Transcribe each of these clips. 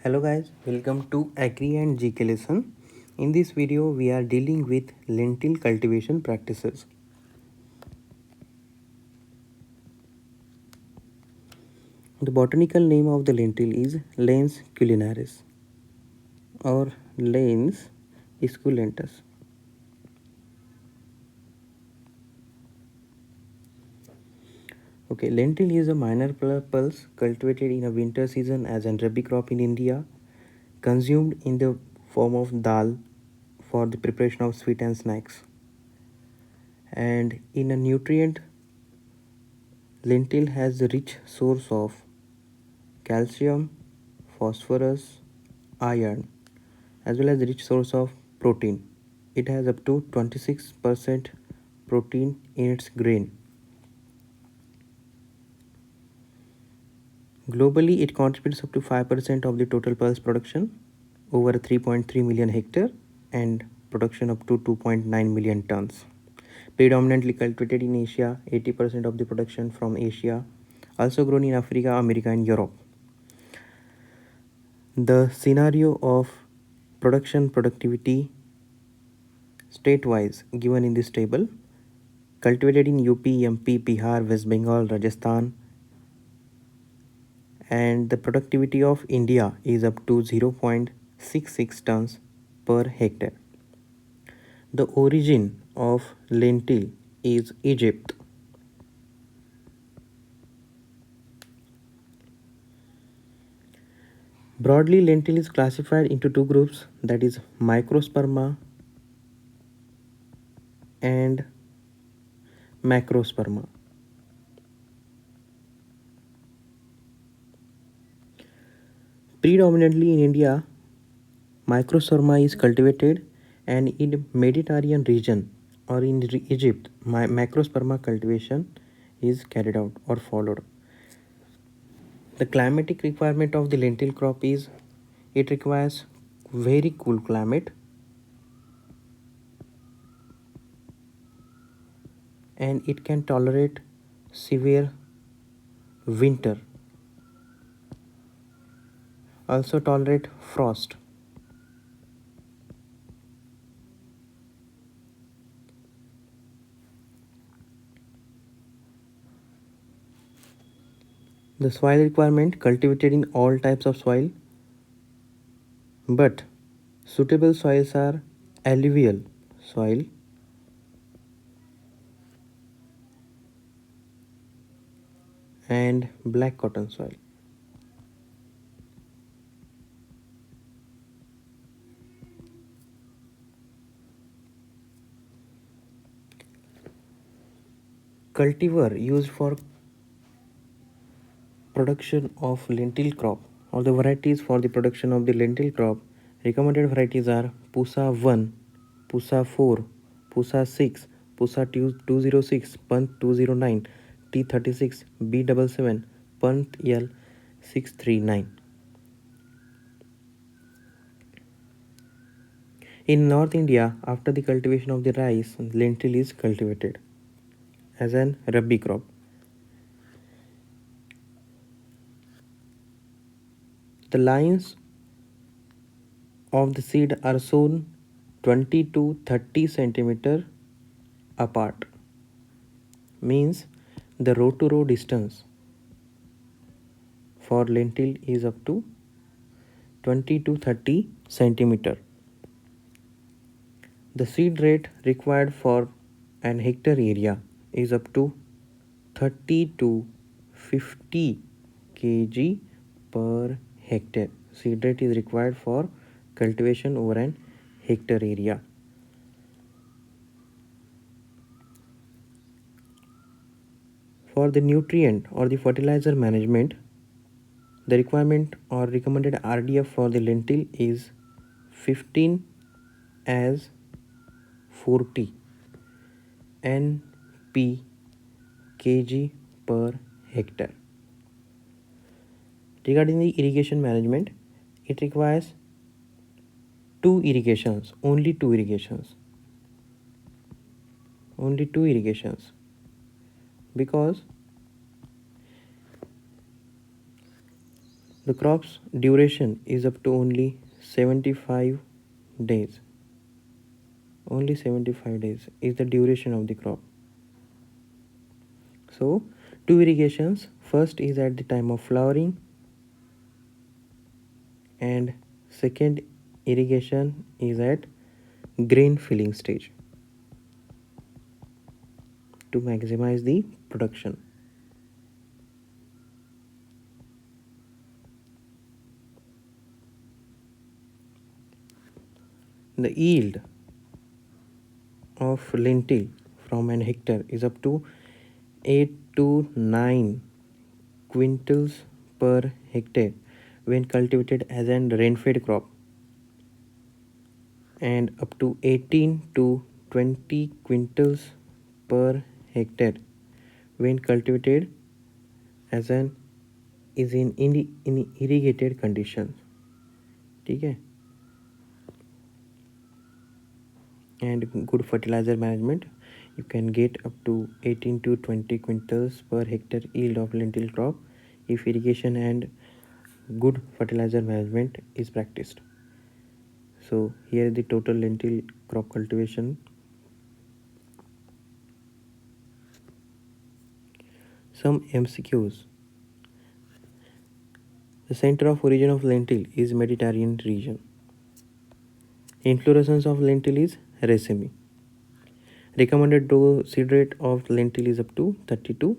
Hello guys, welcome to Agri and GK lesson. In this video we are dealing with lentil cultivation practices. The botanical name of the lentil is Lens culinaris or Lens esculentus. Okay, lentil is a minor pulse cultivated in a winter season as an rabi crop in India, consumed in the form of dal for the preparation of sweet and snacks. And in a nutrient, lentil has a rich source of calcium, phosphorus, iron, as well as a rich source of protein. It has up to 26% protein in its grain. Globally, it contributes up to 5% of the total pulse production over 3.3 million hectare and production up to 2.9 million tons. Predominantly cultivated in Asia, 80% of the production from Asia, also grown in Africa, America and Europe. The scenario of production productivity state-wise given in this table: cultivated in UP, MP, Bihar, West Bengal, Rajasthan, and the productivity of India is up to 0.66 tons per hectare. The origin of lentil is Egypt. Broadly, lentil is classified into two groups, that is microsperma and macrosperma. Predominantly in India, microsperma is cultivated, and in Mediterranean region or in Egypt, macrosperma cultivation is carried out or followed. The climatic requirement of the lentil crop is it requires very cool climate and it can tolerate severe winter, also tolerate frost. The soil requirement: cultivated in all types of soil, but suitable soils are alluvial soil and black cotton soil. Cultivar used for production of lentil crop, or the varieties for the production of the lentil crop, recommended varieties are Pusa 1, Pusa 4, Pusa 6, Pusa 206, Punt 209, T36, B77, Punt L 639. In North India, after the cultivation of the rice, lentil is cultivated as an rabi crop. The lines of the seed are sown 20 to 30 centimeter apart, means the row to row distance for lentil is up to 20 to 30 centimeter. The seed rate required for an hectare area is up to 30 to 50 kg per hectare. Seed rate is required for cultivation over an hectare area. For the nutrient or the fertilizer management, the requirement or recommended RDF for the lentil is 15 as 40 NP kg per hectare. Regarding the irrigation management, it requires only two irrigations, because The crop's duration is up to only 75 days. Only 75 days is the duration of the crop. So, two irrigations. First is at the time of flowering, and second irrigation is at grain filling stage to maximize the production. The yield of lentil from an hectare is up to 8 to 9 quintals per hectare when cultivated as an rain-fed crop, and up to 18 to 20 quintals per hectare when cultivated as an is in irrigated conditions. ठीक है. And good fertilizer management, you can get up to 18 to 20 quintals per hectare yield of lentil crop if irrigation and good fertilizer management is practiced. So here the total lentil crop cultivation. Some MCQs. The center of origin of lentil is Mediterranean region. Inflorescence of lentil is raceme. Recommended seed rate of lentil is up to 30 to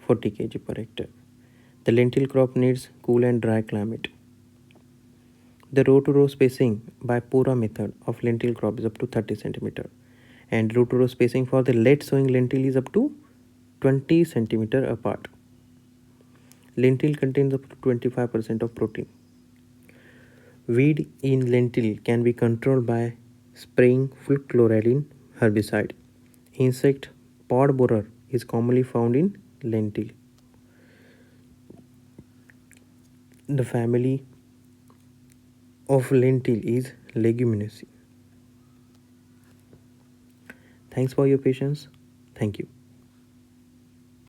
40 kg per hectare. The lentil crop needs cool and dry climate. The row-to-row spacing by Pura method of lentil crop is up to 30 cm, and row-to-row spacing for the late sowing lentil is up to 20 cm apart. Lentil contains up to 25% of protein. Weed in lentil can be controlled by spraying flucloraline herbicide. Insect pod borer is commonly found in lentil. The family of lentil is Leguminaceae. Thanks for your patience. Thank you.